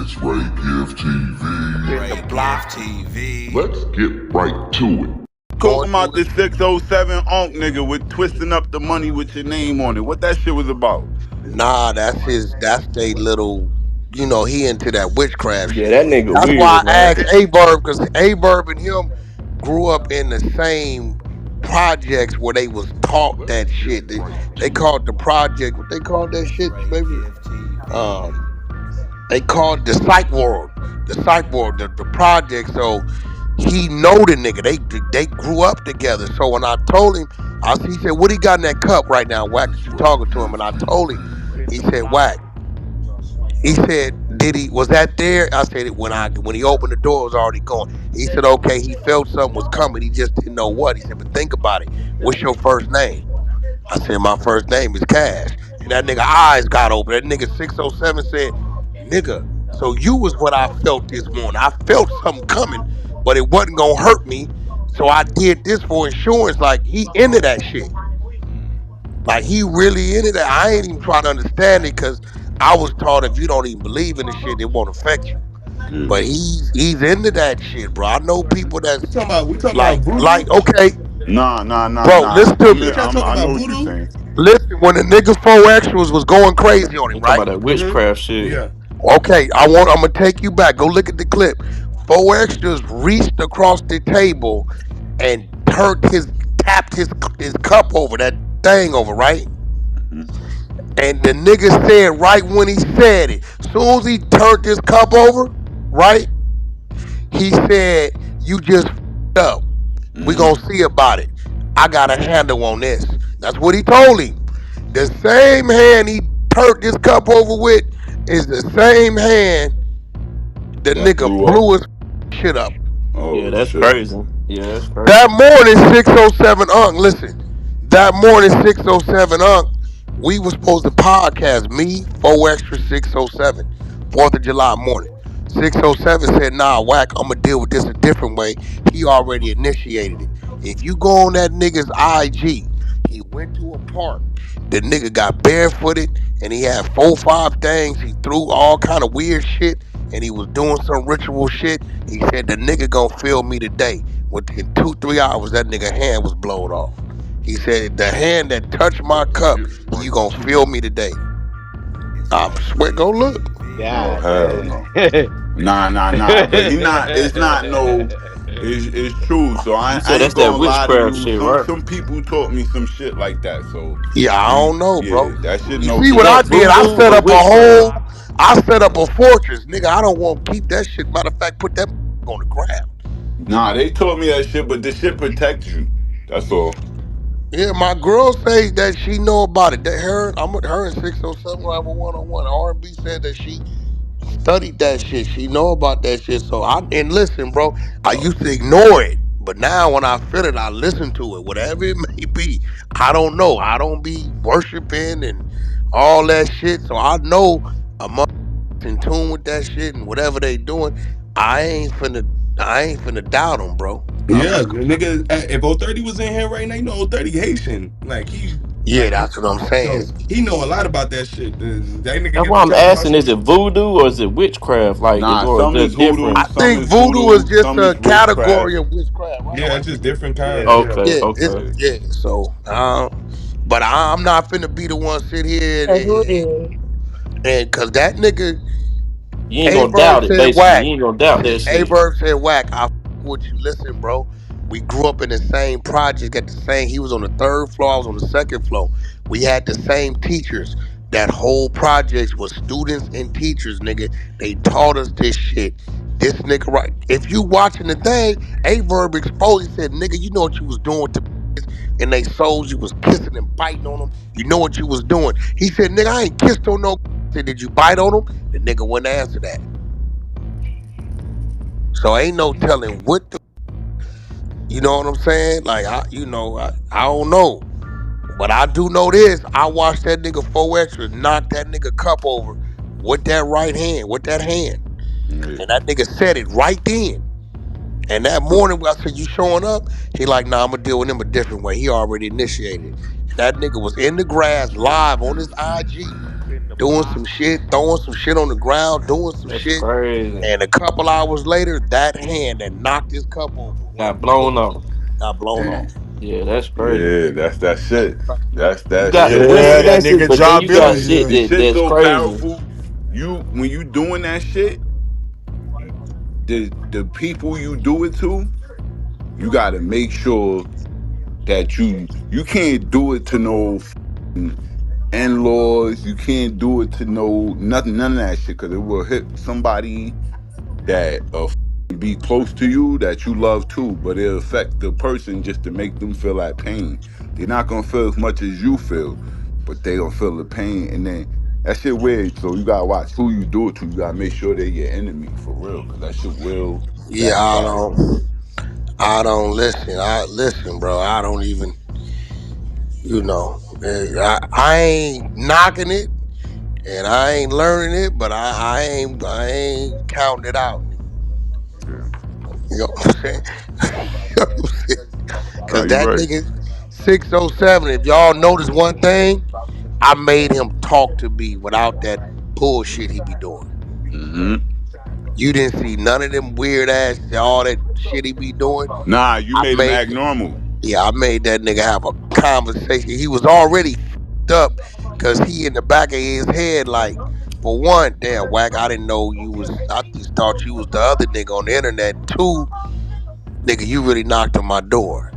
It's Ray Give TV. In the block. TV. Let's get right to it. Talking about the 607 Unk nigga with twisting up the money with your name on it. What that shit was about? Nah, that's they little, he into that witchcraft Yeah, shit. that nigga That's why weird, I man. asked A-Verb, because A-Verb and him grew up in the same projects where they was taught that shit. They called the project, what they called that shit, baby? They called the psych world. The project. So he know the nigga. They grew up together. So when I told him, he said, "What he got in that cup right now, Wack?" You talking to him? And I told him. He said, "Wack." He said, was that there? I said, when he opened the door, it was already gone. He said, okay, he felt something was coming. He just didn't know what. He said, but think about it. What's your first name? I said, my first name is Cash. And that nigga eyes got open. That nigga 607 said, nigga, so you was what I felt this morning. I felt something coming, but it wasn't gonna hurt me. So I did this for insurance. Like, he into that shit. Like, he really into that. I ain't even trying to understand it, because I was taught if you don't even believe in the shit, it won't affect you. But he's into that shit, bro. I know people that's We talking about Voodoo? okay, Nah. bro, listen to me. I know what you're Voodoo? saying. Listen, when the nigga 4XTRA'S was going crazy on him, I'm talking right? about that witchcraft shit. Yeah. Okay, I'm gonna take you back. Go look at the clip. 4XTRA'S reached across the table and tapped his cup over, that thing over, right? And the nigga said right when he said it, soon as he turned his cup over, right? He said, you just f***ed up. We gonna see about it. I got a handle on this. That's what he told him. The same hand he turned this cup over with is the same hand the That nigga blew his shit up. Oh, Yeah, that's shit. crazy. Yeah, that's crazy. That morning, 607 Unk, listen. That morning, 607 Unk, we was supposed to podcast, me, 4XTRA 607, 4th of July morning. 607 said, nah, Wack, I'm going to deal with this a different way. He already initiated it. If you go on that nigga's IG, he went to a park. The nigga got barefooted, and he had 4-5 things. He threw all kind of weird shit, and he was doing some ritual shit. He said, the nigga gonna feel me today. Within 2-3 hours, that nigga hand was blown off. He said, the hand that touched my cup, you gonna feel me today. I swear, go look. Oh, hell no. Nah. But it's not no, it's true. So You I said that's ain't that gonna lie to witchcraft you. shit, right? Some people taught me some shit like that. So Yeah, I don't know, bro. that shit You no see Is what I that true. did? I voodoo set or up witchcraft? a fortress. Nigga, I don't want to keep that shit. Matter of fact, put that on the ground. Nah, they taught me that shit, but the shit protects you. That's all. Yeah, my girl says that she know about it. That her and 607 have a one-on-one. R&B said that she studied that shit. She know about that shit. So and listen, bro, I used to ignore it. But now when I feel it, I listen to it. Whatever it may be. I don't know. I don't be worshiping and all that shit. So I know I'm in tune with that shit, and whatever they doing, I ain't finna doubt them, bro. I'm Yeah, just the nigga, if 030 was in here right now, you know 030 Haitian. yeah, that's what I'm saying. So he know a lot about that shit. That nigga That's get why to I'm talking about asking: shit. is it voodoo or is it witchcraft? Like, Nah, or is some is that voodoo, I different? some think is voodoo is voodoo, just some a is category witchcraft. of witchcraft, right? Yeah, it's just different kinds. Yeah. Okay, Yeah, okay. yeah. So, but I'm not finna be the one sit here and cause that nigga You ain't gonna A-Verb doubt it. said Basically, Wack. you ain't gonna doubt that shit. A-Verb said Wack. I f- with you. Listen, bro. We grew up in the same project at the same. He was on the third floor. I was on the second floor. We had the same teachers. That whole project was students and teachers, nigga. They taught us this shit. This nigga, right? If you watching the thing, A-Verb exposed. He said, nigga, you know what you was doing to and they souls. You was kissing and biting on them. You know what you was doing. He said, nigga, I ain't kissed on no. I said, did you bite on them? The nigga wouldn't answer that. So ain't no telling what the, you know what I'm saying? Like I don't know. But I do know this. I watched that nigga 4XTRA knock that nigga cup over with that right hand, with that hand. Yeah. And that nigga said it right then. And that morning when I said, you showing up? He like, nah, I'm gonna deal with him a different way. He already initiated it. And that nigga was in the grass live on his IG. doing some shit, throwing some shit on the ground, doing some That's shit. crazy. And a couple hours later, that hand that knocked his cup over Got blown off. got blown Damn. off. Yeah, that's crazy. Yeah, that's that shit. That's You that got the shit, Yeah, man. that coincidences, nigga but then drop you got bills. shit Yeah. The shit that's so crazy. powerful. You when you doing that shit, the people you do it to, you gotta make sure that you can't do it to no in-laws. You can't do it to no nothing, none of that shit, because it will hit somebody that be close to you that you love too, but it'll affect the person just to make them feel that pain. They're not gonna feel as much as you feel, but they gonna feel the pain, and then that shit weird. So you gotta watch who you do it to. You gotta make sure they're your enemy for real, because that shit will Yeah, backfire. I don't listen. I listen, bro. I don't even, I ain't knocking it and I ain't learning it, but I ain't counting it out. Yeah, You know what I'm saying? You know what I'm saying? nah, Cause you that right. nigga 607, if y'all notice one thing, I made him talk to me without that bullshit he be doing. Mm-hmm. You didn't see none of them weird ass, all that shit he be doing. Nah, you I made him made, act normal. yeah, I made that nigga have a conversation. He was already fucked up because he in the back of his head, like, for one, damn, Wack, I didn't know you was, I just thought you was the other nigga on the internet. Two, nigga, you really knocked on my door.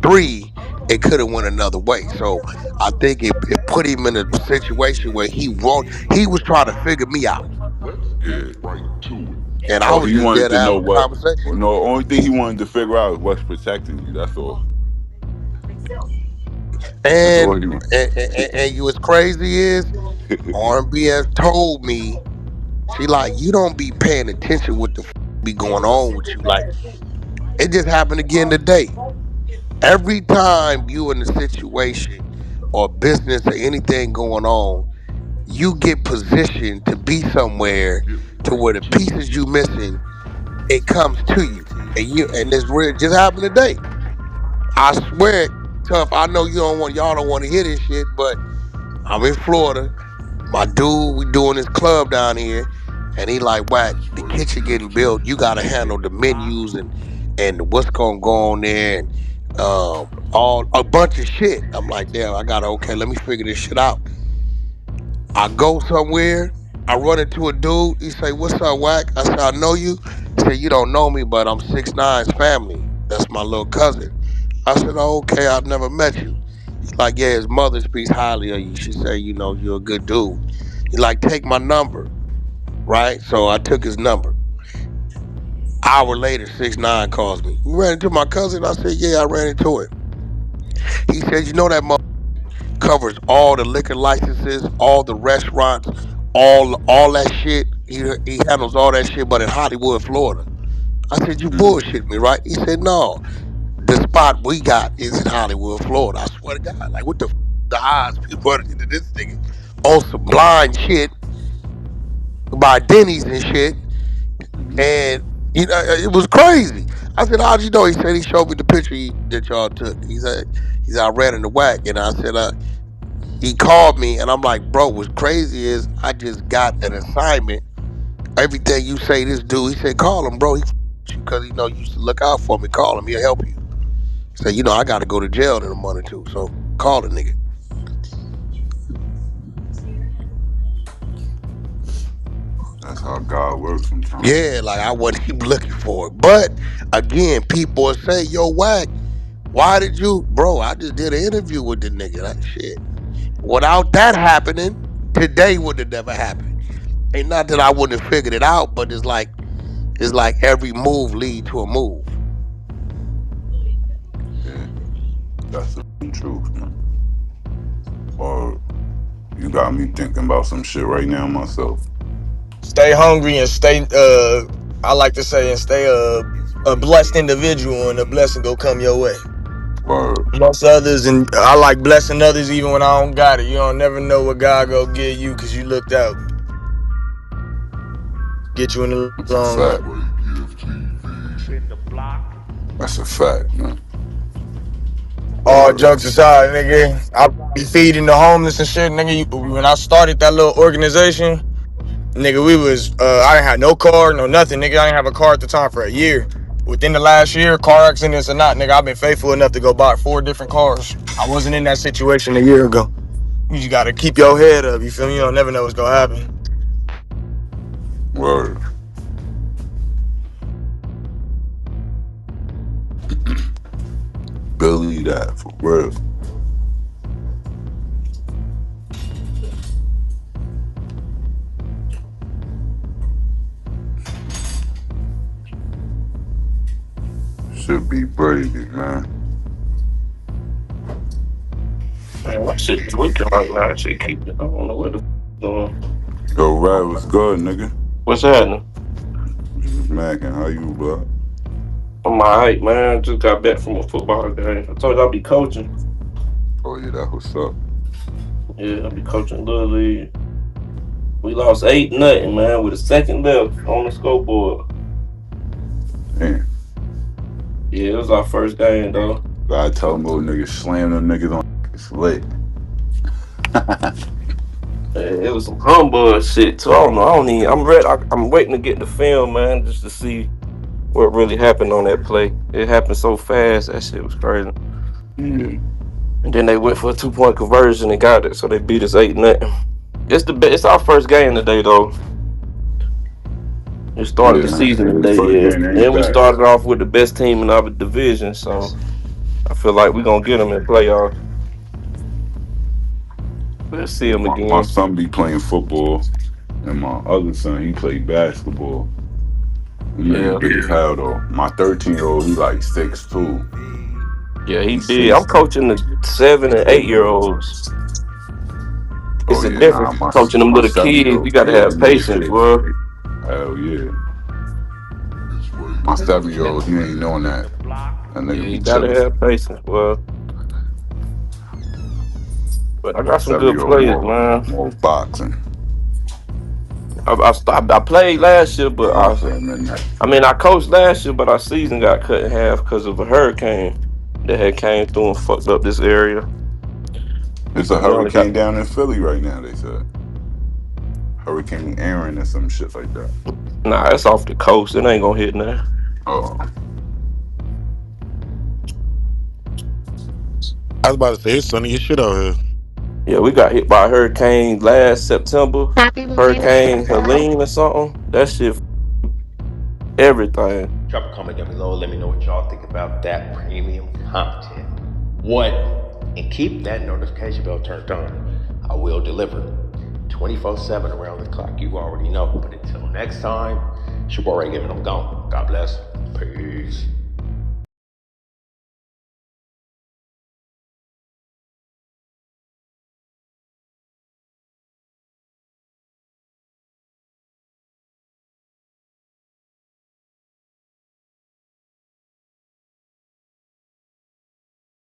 Three, it could have went another way. So I think it put him in a situation where he was trying to figure me out. Yeah. Right to it. And I Oh, was he just there wanted to to have know a what. conversation. No, only thing he wanted to figure out is what's protecting you. That's all. That's all And he wanted. and you, what's crazy is R&B has told me, she like, you don't be paying attention what the be going on with you. Like, it just happened again today. Every time you in a situation or business or anything going on, you get positioned to be somewhere Get to right where the to it. pieces you missing, it comes to you. And this real just happened today. I swear, tough. I know y'all don't want to hear this shit, but I'm in Florida. My dude, we doing this club down here, and he like, Wack, the What kitchen getting gift built. You gotta handle the menus and what's gonna go on there, and all a bunch of shit. I'm like, damn, I gotta, okay, let me figure this shit out. I go somewhere, I run into a dude. He say, "What's up, Wack?" I said, "I know you." He said, "You don't know me, but I'm 6ix9ine's family. That's my little cousin." I said, "Oh, okay, I've never met you." He's like, "Yeah, his mother speaks highly of you. She say, you're a good dude." He's like, "Take my number." Right? So I took his number. Hour later, 6ix9ine calls me. "You ran into my cousin?" I said, "Yeah, I ran into it." He said, "You know that mother covers all the liquor licenses, all the restaurants, all that shit. He handles all that shit, but in Hollywood, Florida." I said, "You Mm. bullshit me, right?" He said, "No, the spot we got is in Hollywood, Florida." I swear to God, like, what the odds people running into this nigga on some blind shit by Denny's and shit, Mhm. and it was crazy. I said, "How'd you know?" He said he showed me the picture that y'all took. He said I ran in the Wack, and I said, he called me, and I'm like, "Bro, what's crazy is I just got an assignment. Everything you say, this dude," he said, "Call him, bro. He you because he know you used to look out for me. Call him. He'll help you." Say, I got to go to jail in a month or two, so call the nigga. That's how God works sometimes. Yeah, like, I wasn't even looking for it. But again, people will say, "Yo, Wack, why did you, bro? I just did an interview with the nigga." That shit. Without that happening, today would have never happened. Ain't not that I wouldn't have figured it out, but it's like every move lead to a move. Yeah, that's the truth, man. Or you got me thinking about some shit right now myself. Stay hungry and stay. I like to say, and stay a blessed individual, and a blessing go come your way. Or Bless others, and I like blessing others even when I don't got it. You don't never know what God go give you because you looked out. Get you in the that's a long run. fact. right gift TV. That's a fact, man. All Or jokes aside, nigga, be feeding the homeless and shit, nigga. When I started that little organization, nigga, we was I didn't have no car, no nothing, nigga. I didn't have a car at the time for a year. Within the last year, car accidents or not, nigga, I've been faithful enough to go buy 4 different cars. I wasn't in that situation a year ago. You just gotta keep your head up. You feel me? You don't never know what's gonna happen. Word. Believe that for real. Should be brave, man. Man, my shit tweaking right now. Shit keep it. I don't know what the doing. Yo, Red was good, nigga. What's happening? Just macking. How you, bro? I'm alright, man. Just got back from a football game. I told you I'll be coaching. Oh yeah, that what's up. Yeah, I'll be coaching Little League. We lost 8-0, man, with a second left on the scoreboard. Damn. Yeah, it was our first game though. Gotta tell them little niggas slam them niggas on. It's lit. It was some humbug shit too. I don't know. I don't even. I'm ready. I'm waiting to get the film, man, just to see what really happened on that play. It happened so fast. That shit was crazy. Yeah. And then they went for a 2-point conversion and got it. So they beat us 8-0. It's our first game today though. We started the season today, yeah. And we started off with the best team in our division, so I feel like we're gonna get them in playoffs. Let's see them again. My son be playing football, and my other son, he play basketball. Yeah. Big as hell though. My 13-year-old, he like 6'2". Yeah, he did. I'm coaching the 7 and 8-year-olds. It's a difference coaching them little kids. You gotta have patience, bro. Hell yeah. My 7-year-old, he ain't knowing that. Yeah, you gotta have patience, bro. But I got some good players, man. More boxing. I played last year, but I coached last year, but our season got cut in half because of a hurricane that had came through and fucked up this area. There's a hurricane down in Philly right now, they said. Hurricane Aaron or some shit like that. Nah, it's off the coast. It ain't gonna hit now. Oh. I was about to say, it's sunny as shit out here. Yeah, we got hit by a hurricane last September. Hurricane Helene or something. That shit everything. Drop a comment down below. Let me know what y'all think about that premium content. And keep that notification bell turned on. I will deliver 24/7 around the clock. You already know. But until next time, it's your boy Ray giving them gone. God bless. Peace.